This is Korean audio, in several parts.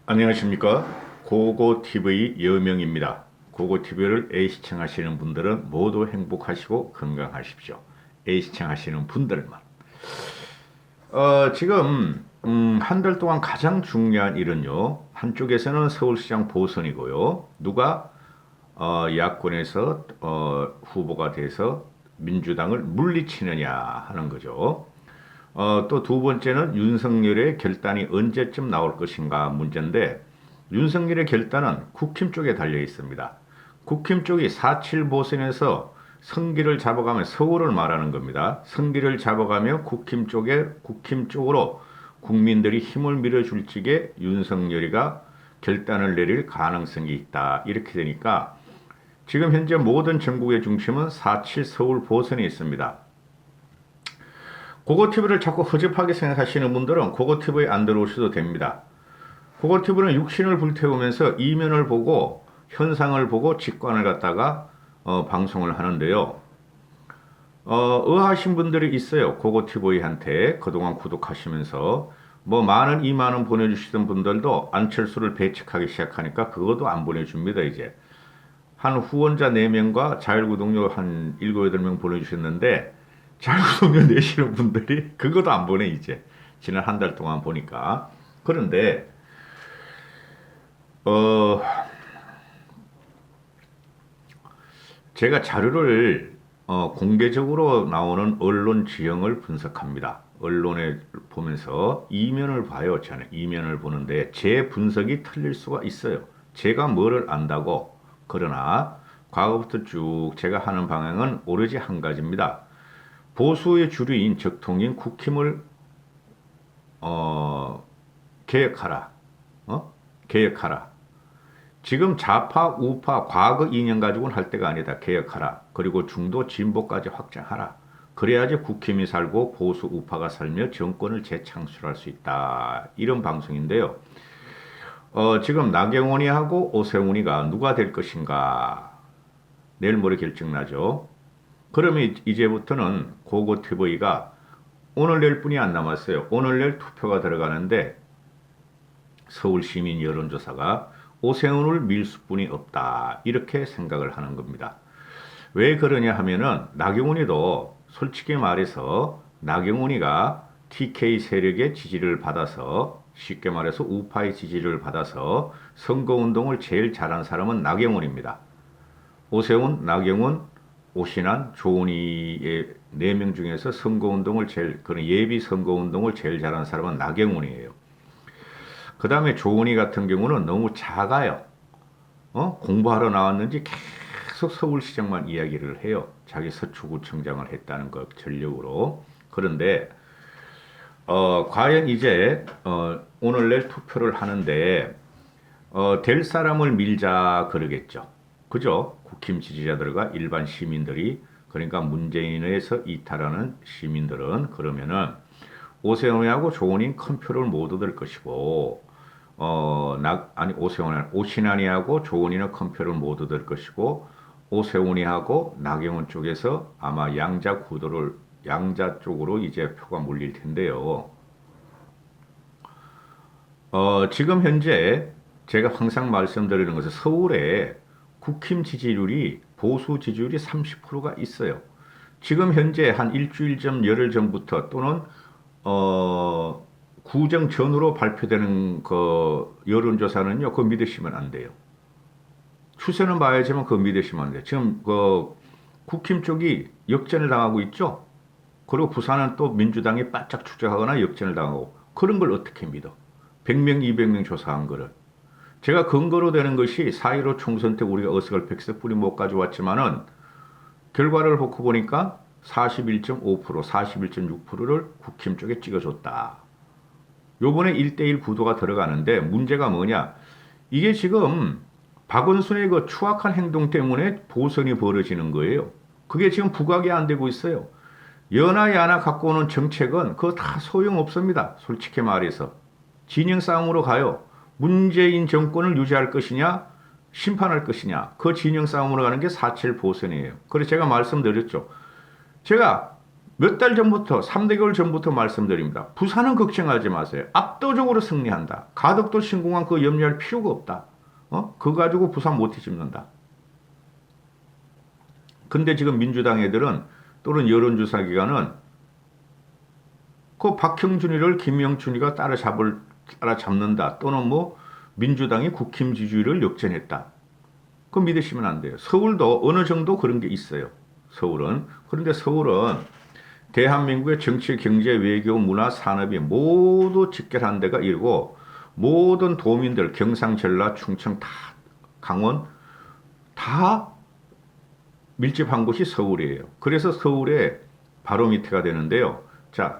안녕하십니까. 고고TV 여명입니다. 고고TV를 A 시청하시는 분들은 모두 행복하시고 건강하십시오. A 시청하시는 분들만. 지금 한 달 동안 가장 중요한 일은요. 한쪽에서는 서울시장 보선이고요. 누가 야권에서 후보가 돼서 민주당을 물리치느냐 하는 거죠. 또 두 번째는 윤석열의 결단이 언제쯤 나올 것인가 문제인데 윤석열의 결단은 국힘 쪽에 달려 있습니다. 국힘 쪽이 4.7 보선에서 성기를 잡아가면 서울을 말하는 겁니다. 성기를 잡아가며 국힘 쪽으로 국민들이 힘을 밀어줄 적에 윤석열이가 결단을 내릴 가능성이 있다. 이렇게 되니까 지금 현재 모든 전국의 중심은 4.7 서울 보선에 있습니다. 고고TV를 자꾸 허접하게 생각하시는 분들은 고고TV에 안 들어오셔도 됩니다. 고고TV는 육신을 불태우면서 이면을 보고 현상을 보고 직관을 갖다가 방송을 하는데요. 의아하신 분들이 있어요. 고고TV한테 그동안 구독하시면서 뭐 만원, 2만원 보내주시던 분들도 안철수를 배척하기 시작하니까 그것도 안 보내줍니다. 이제 한 후원자 4명과 자율구독료 한 7, 8명 보내주셨는데 자율구독료 내시는 분들이 그것도 안 보내 이제 지난 한 달 동안 보니까. 그런데 제가 자료를 공개적으로 나오는 언론 지형을 분석합니다. 언론에 보면서 이면을 봐요. 저는 이면을 보는데 제 분석이 틀릴 수가 있어요. 제가 뭐를 안다고. 그러나 과거부터 쭉 제가 하는 방향은 오로지 한 가지입니다. 보수의 주류인 적통인 국힘을 개혁하라. 개혁하라. 지금 좌파, 우파, 과거 이념 가지고는 할 때가 아니다. 개혁하라. 그리고 중도, 진보까지 확장하라. 그래야지 국힘이 살고 보수, 우파가 살며 정권을 재창출할 수 있다. 이런 방송인데요. 지금 나경원이 하고 오세훈이가 누가 될 것인가. 내일 모레 결정나죠. 그러면 이제부터는 고고TV가 오늘 내일 뿐이 안 남았어요. 오늘 내일 투표가 들어가는데 서울시민 여론조사가 오세훈을 밀 수뿐이 없다. 이렇게 생각을 하는 겁니다. 왜 그러냐 하면은 나경원이도 솔직히 말해서 나경원이가 TK 세력의 지지를 받아서 쉽게 말해서 우파의 지지를 받아서 선거운동을 제일 잘한 사람은 나경원입니다. 오세훈, 나경원, 오신환, 조은희의 4명 중에서 선거운동을 그런 예비 선거운동을 제일 잘한 사람은 나경원이에요. 그 다음에 조은희 같은 경우는 너무 작아요. 공부하러 나왔는지 계속 서울시장만 이야기를 해요. 자기 서초구청장을 했다는 것 전력으로. 그런데 과연 이제 오늘 내일 투표를 하는데 될 사람을 밀자 그러겠죠. 그죠? 국힘 지지자들과 일반 시민들이 그러니까 문재인에서 이탈하는 시민들은 그러면은 오세훈하고 조은희 큰 표를 못 얻을 것이고 오신환이하고 조은희는 큰 표를 못 얻을 것이고 오세훈이하고 나경원 쪽에서 아마 양자 쪽으로 이제 표가 몰릴 텐데요. 지금 현재 제가 항상 말씀드리는 것은 서울에 국힘 지지율이 보수 지지율이 30%가 있어요. 지금 현재 한 일주일 전, 열흘 전부터 또는 구정 전후로 발표되는 그 여론조사는요, 그거 믿으시면 안 돼요. 추세는 봐야지만 그거 믿으시면 안 돼요. 지금 그 국힘 쪽이 역전을 당하고 있죠. 그리고 부산은 또 민주당이 바짝 추격하거나 역전을 당하고 그런 걸 어떻게 믿어? 100명, 200명 조사한 거를. 제가 근거로 되는 것이 4.15 총선 때 우리가 어스갈백석뿐이 못 가져왔지만은 결과를 놓고 보니까 41.5%, 41.6%를 국힘 쪽에 찍어줬다. 요번에 1대1 구도가 들어가는데 문제가 뭐냐? 이게 지금 박원순의 그 추악한 행동 때문에 보선이 벌어지는 거예요. 그게 지금 부각이 안 되고 있어요. 여나 야나 갖고 오는 정책은 그거 다 소용없습니다. 솔직히 말해서. 진영 싸움으로 가요. 문재인 정권을 유지할 것이냐, 심판할 것이냐, 그 진영 싸움으로 가는 게 4.7 보선이에요. 그래서 제가 말씀드렸죠. 제가 몇 달 전부터, 3개월 전부터 말씀드립니다. 부산은 걱정하지 마세요. 압도적으로 승리한다. 가덕도 신공항 그거 염려할 필요가 없다. 그거 가지고 부산 못 뒤집는다. 근데 지금 민주당 애들은 또는 여론조사기관은 그 박형준이를 김영춘이가 따라잡는다. 또는 뭐 민주당이 국힘 지지율을 역전했다. 그거 믿으시면 안 돼요. 서울도 어느 정도 그런 게 있어요. 서울은. 그런데 서울은 대한민국의 정치, 경제, 외교, 문화, 산업이 모두 직결한 데가 이르고 모든 도민들 경상, 전라, 충청 다 강원 다 밀집한 곳이 서울이에요. 그래서 서울의 바로 밑에가 되는데요. 자,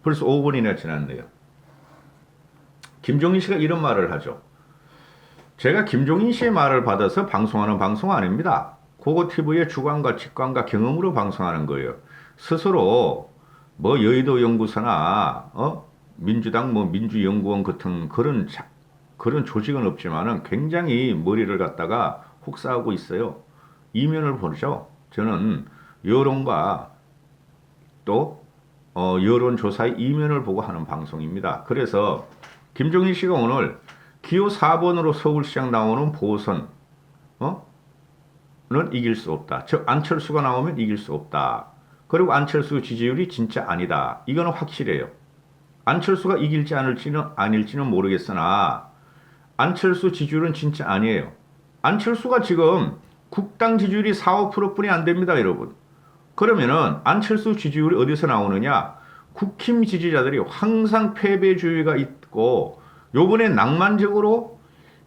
벌써 5분이나 지났네요. 김종인 씨가 이런 말을 하죠. 제가 김종인 씨의 말을 받아서 방송하는 방송 아닙니다. 고고TV의 주관과 직관과 경험으로 방송하는 거예요. 스스로 뭐 여의도 연구소나 민주당 뭐 민주연구원 같은 그런 조직은 없지만은 굉장히 머리를 갖다가 혹사하고 있어요. 이면을 보죠. 저는 여론과 또 여론조사의 이면을 보고 하는 방송입니다. 그래서 김종인 씨가 오늘 기호 4번으로 서울시장 나오는 보선 는 이길 수 없다. 즉 안철수가 나오면 이길 수 없다. 그리고 안철수 지지율이 진짜 아니다. 이거는 확실해요. 안철수가 이길지 아닐지는 모르겠으나 안철수 지지율은 진짜 아니에요. 안철수가 지금 국당 지지율이 4, 5%뿐이 안 됩니다, 여러분. 그러면은 안철수 지지율이 어디서 나오느냐? 국힘 지지자들이 항상 패배주의가 있고 요번에 낭만적으로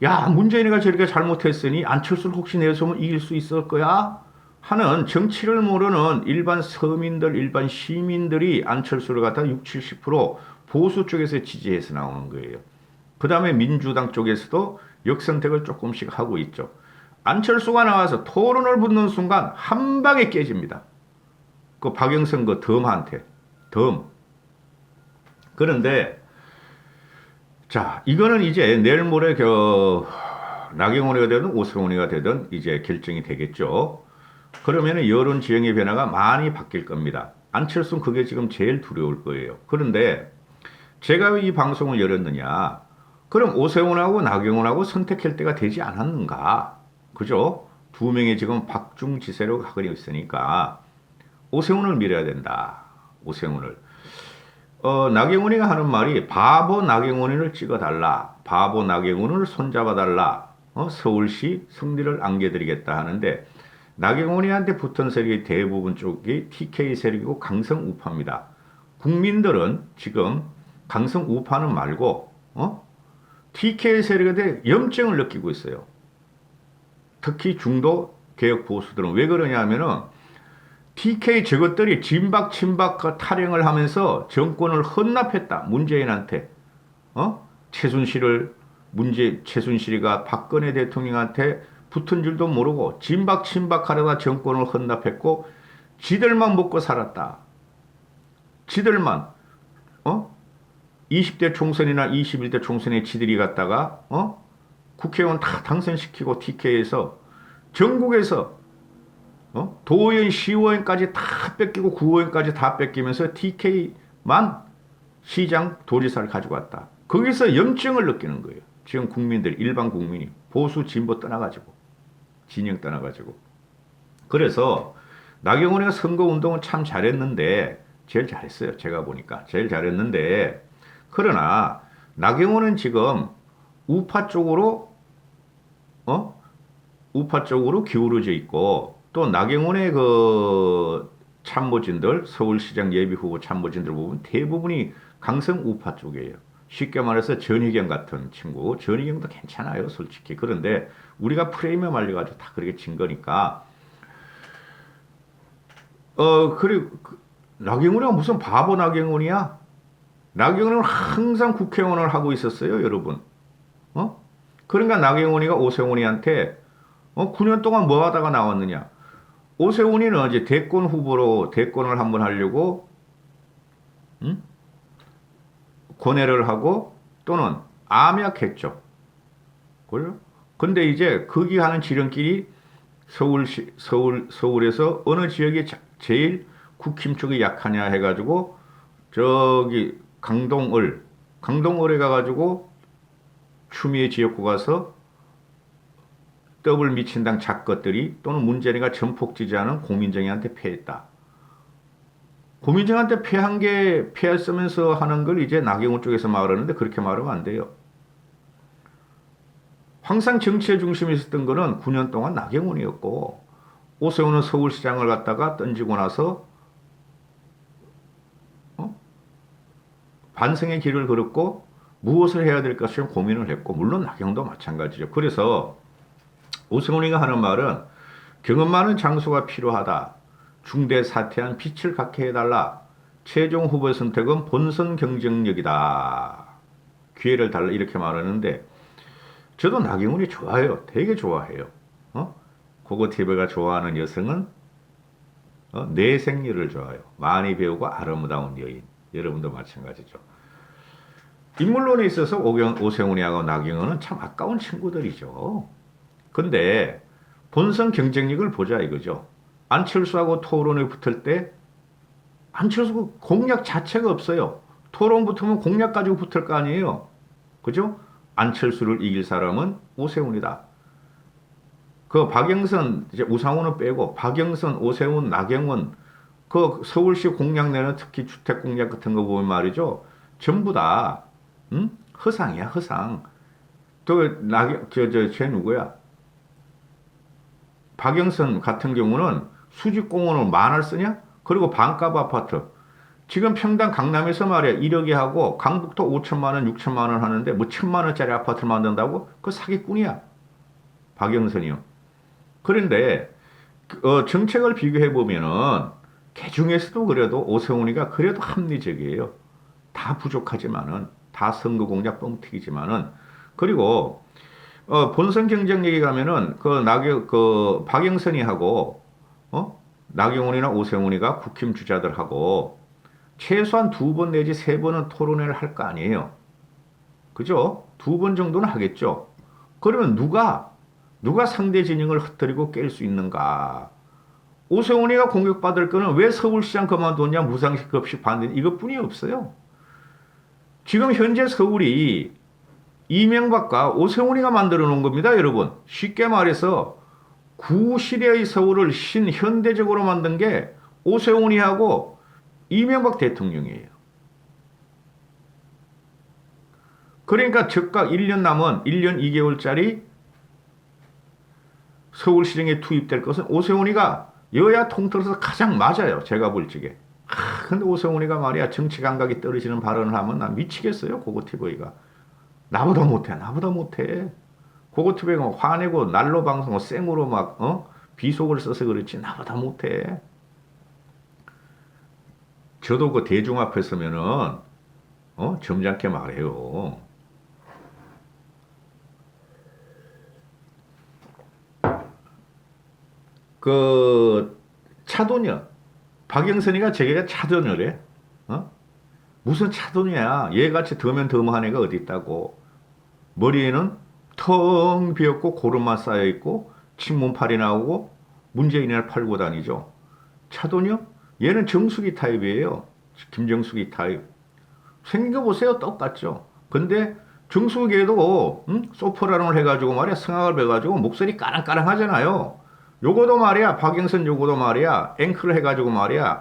야, 문재인이가 저렇게 잘못했으니 안철수를 혹시 내세우면 이길 수 있을 거야? 하는 정치를 모르는 일반 서민들, 일반 시민들이 안철수를 갖다 60, 70% 보수 쪽에서 지지해서 나오는 거예요. 그 다음에 민주당 쪽에서도 역선택을 조금씩 하고 있죠. 안철수가 나와서 토론을 붙는 순간 한 방에 깨집니다. 그 박영선 그 덤한테. 덤. 그런데 자, 이거는 이제 내일 모레 나경원이가 되든 오세훈이가 되든 이제 결정이 되겠죠. 그러면은 여론 지형의 변화가 많이 바뀔 겁니다. 안철수는 그게 지금 제일 두려울 거예요. 그런데 제가 왜 이 방송을 열었느냐? 그럼 오세훈하고 나경원하고 선택할 때가 되지 않았는가? 그죠? 두 명이 지금 박중지세로 가고 있으니까 오세훈을 밀어야 된다. 오세훈을. 나경원이가 하는 말이 바보 나경원이를 찍어달라. 바보 나경원을 손잡아달라. 서울시 승리를 안겨드리겠다 하는데 나경원이한테 붙은 세력의 대부분 쪽이 TK 세력이고 강성 우파입니다. 국민들은 지금 강성 우파는 말고 TK 세력에 대해 염증을 느끼고 있어요. 특히 중도 개혁 보수들은 왜 그러냐 하면은 TK 저것들이 진박 친박 탈영을 하면서 정권을 헌납했다. 문재인한테. 최순실이가 박근혜 대통령한테 붙은 줄도 모르고 진박 친박 하려다 정권을 헌납했고 지들만 먹고 살았다. 지들만 20대 총선이나 21대 총선에 지들이 갔다가 국회의원 다 당선시키고 TK에서 전국에서 도의원, 시의원까지 다 뺏기고 구의원까지 다 뺏기면서 TK만 시장 도지사를 가지고 왔다. 거기서 염증을 느끼는 거예요. 지금 국민들, 일반 국민이 보수 진보 떠나가지고 진영 떠나가지고. 그래서 나경원이가 선거운동을 참 잘했는데 제일 잘했어요. 제가 보니까 제일 잘했는데 그러나 나경원은 지금 우파 쪽으로 기울어져 있고 또 나경원의 그 참모진들 서울시장 예비후보 참모진들 보면 대부분이 강성 우파 쪽이에요. 쉽게 말해서 전희경 같은 친구, 전희경도 괜찮아요, 솔직히. 그런데 우리가 프레임에 말려가지고 다 그렇게 진 거니까. 그리고 나경원이가 무슨 바보 나경원이야? 나경원은 항상 국회의원을 하고 있었어요, 여러분. 그러니까 나경원이가 오세훈이한테 9년 동안 뭐 하다가 나왔느냐? 오세훈이는 이제 대권 후보로 대권을 한번 하려고 권해를 하고 또는 암약했죠. 그래요? 근데 이제 거기 하는 지름길이 서울에서 어느 지역이 제일 국힘 쪽이 약하냐 해가지고 저기 강동을에 가가지고 추미애 지역구 가서 더블 미친당 작것들이 또는 문재인이가 전폭 지지하는 고민정이한테 패했다. 고민정한테 패했으면서 하는 걸 이제 나경원 쪽에서 말하는데 그렇게 말하면 안 돼요. 항상 정치의 중심에 있었던 거는 9년 동안 나경원이었고 오세훈은 서울시장을 갖다가 던지고 나서 반성의 길을 걸었고 무엇을 해야 될 것을 고민을 했고 물론 나경원도 마찬가지죠. 그래서 오세훈이가 하는 말은 경험 많은 장소가 필요하다. 중대 사퇴한 빛을 갖게 해달라. 최종 후보 선택은 본선 경쟁력이다. 기회를 달라 이렇게 말하는데 저도 나경원이 좋아해요. 되게 좋아해요. 고고티브가 좋아하는 여성은 내생녀를 좋아해요. 많이 배우고 아름다운 여인. 여러분도 마찬가지죠. 인물론에 있어서 오세훈이하고 나경원은 참 아까운 친구들이죠. 근데 본선 경쟁력을 보자 이거죠. 안철수하고 토론에 붙을 때 안철수 공약 자체가 없어요. 토론 붙으면 공약 가지고 붙을 거 아니에요. 그죠? 안철수를 이길 사람은 오세훈이다. 그 박영선 이제 우상호는 빼고 박영선, 오세훈, 나경원 그 서울시 공약 내는 특히 주택 공약 같은 거 보면 말이죠. 전부 다 허상이야 허상. 쟤 누구야? 박영선 같은 경우는 수직공원을 만을 쓰냐? 그리고 반값 아파트. 지금 평당 강남에서 말이야 1억에 하고 강북도 5천만 원, 6천만 원 하는데 뭐 1천만 원짜리 아파트를 만든다고? 그 사기꾼이야. 박영선이요. 그런데 정책을 비교해 보면은 그 중에서도 그래도 오세훈이가 그래도 합리적이에요. 다 부족하지만은 다 선거 공약 뻥튀기지만은 그리고 본선 경쟁력에 가면은 그 박영선이하고 나경원이나 오세훈이가 국힘 주자들하고 최소한 2번 내지 3번은 토론회를 할 거 아니에요. 그죠? 2번 정도는 하겠죠. 그러면 누가 상대 진영을 흩뜨리고 깰 수 있는가? 오세훈이가 공격받을 거는 왜 서울시장 그만뒀냐 무상식 급식 반대 이것뿐이 없어요. 지금 현재 서울이 이명박과 오세훈이가 만들어 놓은 겁니다, 여러분. 쉽게 말해서 구시대의 서울을 신현대적으로 만든 게 오세훈이하고 이명박 대통령이에요. 그러니까 즉각 1년 남은 1년 2개월짜리 서울시정에 투입될 것은 오세훈이가 여야 통틀어서 가장 맞아요. 제가 볼 적에. 근데 오세훈이가 말이야 정치 감각이 떨어지는 발언을 하면 나 미치겠어요. 고고티브이가. 나보다 못해. 고고티브이가 화내고 날로 방송 생으로 막 비속을 써서 그렇지 나보다 못해. 저도 그 대중 앞에 서면은 점잖게 말해요. 그 차도녀 박영선이가 제게가 차도녀래. 무슨 차도녀야. 얘같이 더면더머한 애가 어디 있다고. 머리에는 텅 비었고 고름만 쌓여있고 친문팔이 나오고 문재인을 팔고 다니죠. 차도녀? 얘는 정수기 타입이에요. 김정수기 타입. 생긴 거 보세요. 똑같죠. 근데 정수기에도 소프라노를 해가지고 말이야 성악을 배가지고 목소리 까랑까랑 하잖아요. 요거도 말이야 박영선 요거도 말이야 앵크를 해가지고 말이야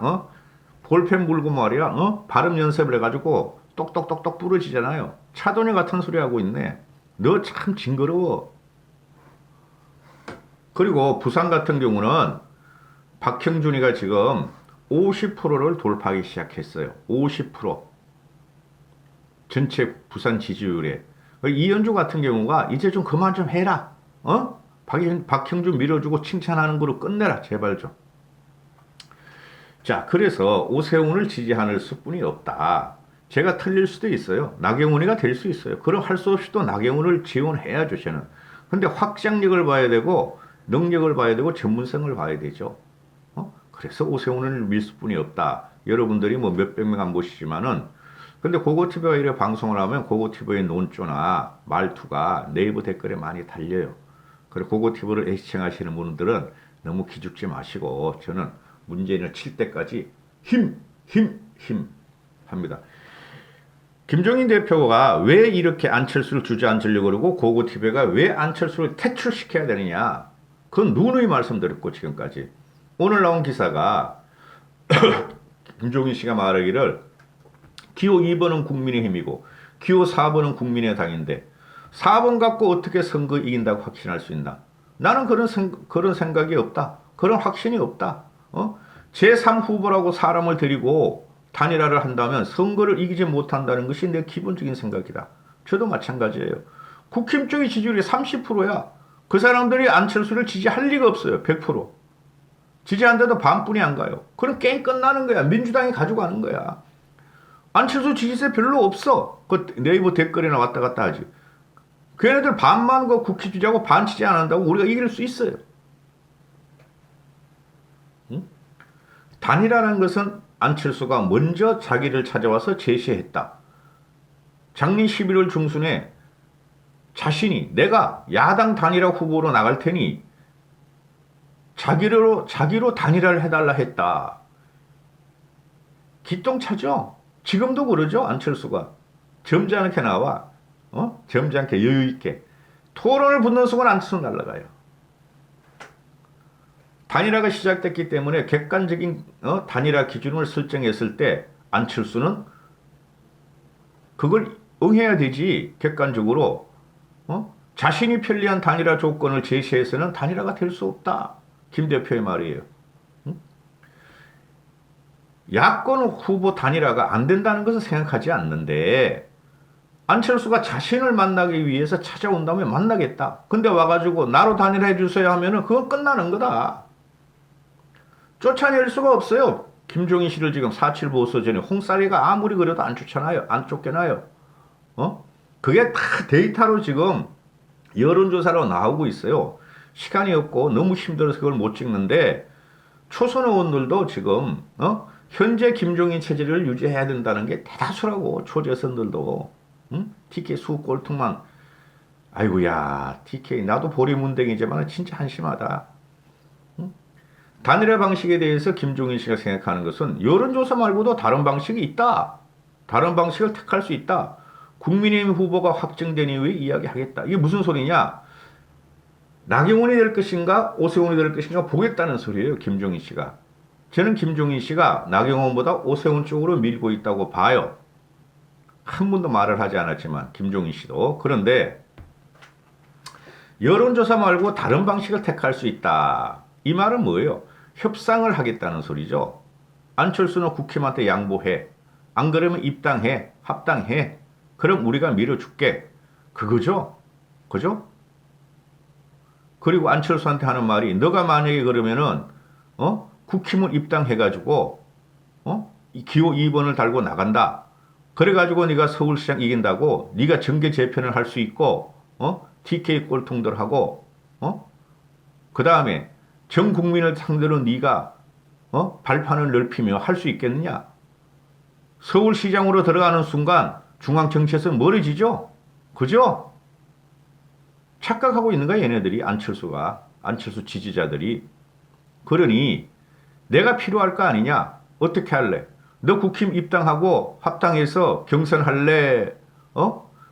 볼펜 물고 말이야 발음 연습을 해가지고 똑똑똑똑 부러지잖아요. 차도녀 같은 소리 하고 있네. 너 참 징그러워. 그리고 부산 같은 경우는 박형준이가 지금 50%를 돌파하기 시작했어요. 50%. 전체 부산 지지율에. 이현주 같은 경우가 이제 좀 그만 좀 해라. 박형준 밀어주고 칭찬하는 거로 끝내라. 제발 좀. 자, 그래서 오세훈을 지지하는 수뿐이 없다. 제가 틀릴 수도 있어요. 나경원이가 될 수 있어요. 그럼 할 수 없이 또 나경원을 지원해야죠, 저는. 근데 확장력을 봐야 되고, 능력을 봐야 되고, 전문성을 봐야 되죠. 그래서 오세훈을 밀 수뿐이 없다. 여러분들이 뭐 몇백 명 안 보시지만은, 근데 고고티브가 이렇게 방송을 하면 고고티브의 논조나 말투가 네이버 댓글에 많이 달려요. 그리고 고고티브를 애시청하시는 분들은 너무 기죽지 마시고, 저는 문재인을 칠 때까지 힘 합니다. 김종인 대표가 왜 이렇게 안철수를 주저앉으려고 그러고 고고TV가 왜 안철수를 퇴출시켜야 되느냐. 그건 누누이 말씀드렸고 지금까지. 오늘 나온 기사가 김종인 씨가 말하기를 기호 2번은 국민의힘이고 기호 4번은 국민의당인데 4번 갖고 어떻게 선거 이긴다고 확신할 수 있나. 나는 그런 생각이 없다. 그런 확신이 없다. 제3후보라고 사람을 데리고 단일화를 한다면 선거를 이기지 못한다는 것이 내 기본적인 생각이다. 저도 마찬가지예요. 국힘 쪽의 지지율이 30%야. 그 사람들이 안철수를 지지할 리가 없어요. 100%. 지지한데도 반뿐이 안 가요. 그럼 게임 끝나는 거야. 민주당이 가져가는 거야. 안철수 지지세 별로 없어. 그 네이버 댓글이나 왔다 갔다 하지. 걔네들 반만 그 국힘 지지하고 반 지지 안 한다고 우리가 이길 수 있어요. 응? 단일화라는 것은 안철수가 먼저 자기를 찾아와서 제시했다. 작년 11월 중순에 자신이 내가 야당 단일화 후보로 나갈 테니 자기로 단일화를 해달라 했다. 기똥차죠? 지금도 그러죠? 안철수가. 점잖게 나와. 점잖게 여유있게. 토론을 붙는 순간 안철수 날아가요. 단일화가 시작됐기 때문에 객관적인 단일화 기준을 설정했을 때 안철수는 그걸 응해야 되지. 객관적으로 자신이 편리한 단일화 조건을 제시해서는 단일화가 될 수 없다. 김 대표의 말이에요. 야권 후보 단일화가 안 된다는 것은 생각하지 않는데 안철수가 자신을 만나기 위해서 찾아온다면 만나겠다. 근데 와가지고 나로 단일화해 주세요 하면은 그건 끝나는 거다. 쫓아낼 수가 없어요. 김종인 씨를 지금 4.7 보수전에 홍사리가 아무리 그래도 안 쫓아나요. 안 쫓겨나요. 그게 다 데이터로 지금 여론조사로 나오고 있어요. 시간이 없고 너무 힘들어서 그걸 못 찍는데 초선 의원들도 지금 현재 김종인 체제를 유지해야 된다는 게 대다수라고. 초재선들도. TK 수꼴통만. 아이고야 TK 나도 보리문댕이지만 진짜 한심하다. 단일화 방식에 대해서 김종인 씨가 생각하는 것은 여론조사 말고도 다른 방식이 있다. 다른 방식을 택할 수 있다. 국민의힘 후보가 확정된 이후에 이야기하겠다. 이게 무슨 소리냐? 나경원이 될 것인가 오세훈이 될 것인가 보겠다는 소리예요. 김종인 씨가. 저는 김종인 씨가 나경원보다 오세훈 쪽으로 밀고 있다고 봐요. 한 번도 말을 하지 않았지만 김종인 씨도. 그런데 여론조사 말고 다른 방식을 택할 수 있다. 이 말은 뭐예요? 협상을 하겠다는 소리죠. 안철수는 국힘한테 양보해. 안 그러면 입당해. 합당해. 그럼 우리가 밀어줄게. 그거죠? 그죠? 그리고 안철수한테 하는 말이 너가 만약에 그러면은 국힘을 입당해가지고 기호 2번을 달고 나간다. 그래가지고 네가 서울시장 이긴다고 네가 정계 재편을 할 수 있고 TK 꼴통들하고 그 다음에 전 국민을 상대로 네가 발판을 넓히며 할 수 있겠느냐. 서울시장으로 들어가는 순간 중앙정치에서 멀어지죠. 그죠? 착각하고 있는 거야 얘네들이. 안철수 지지자들이. 그러니 내가 필요할 거 아니냐. 어떻게 할래? 너 국힘 입당하고 합당해서 경선할래?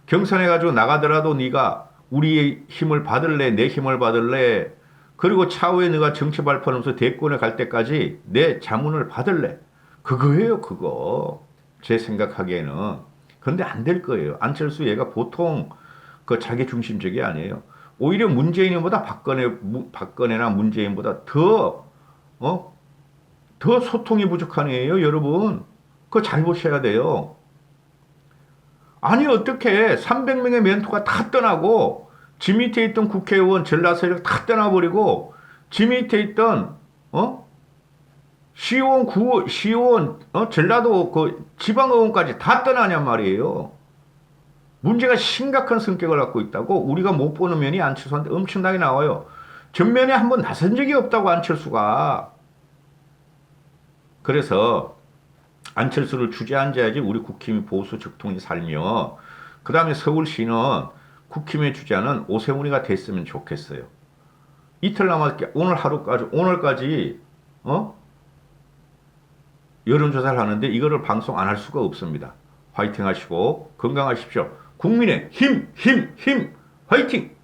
경선해가지고 나가더라도 네가 우리의 힘을 받을래? 내 힘을 받을래? 그리고 차후에 네가 정치 발표하면서 대권에 갈 때까지 내 자문을 받을래? 그거예요 그거. 제 생각하기에는. 근데 안 될 거예요. 안철수 얘가 보통 그 자기 중심적이 아니에요. 오히려 문재인보다 박근혜나 문재인보다 더 소통이 부족한 애예요, 여러분. 그거 잘 보셔야 돼요. 아니 어떻게 300명의 멘토가 다 떠나고 지 밑에 있던 국회의원 전라 세력 다 떠나버리고 지 밑에 있던 시의원 전라도 그 지방의원까지 다 떠나냔 말이에요. 문제가 심각한 성격을 갖고 있다고. 우리가 못 보는 면이 안철수한테 엄청나게 나와요. 전면에 한번 나선 적이 없다고 안철수가. 그래서 안철수를 주저앉아야지 우리 국힘이 보수 적통이 살며 그 다음에 서울시는 국힘의 주자는 오세훈이가 됐으면 좋겠어요. 이틀 남았게 오늘까지 여론조사를 하는데 이거를 방송 안 할 수가 없습니다. 화이팅 하시고 건강하십시오. 국민의 힘, 힘, 힘, 화이팅!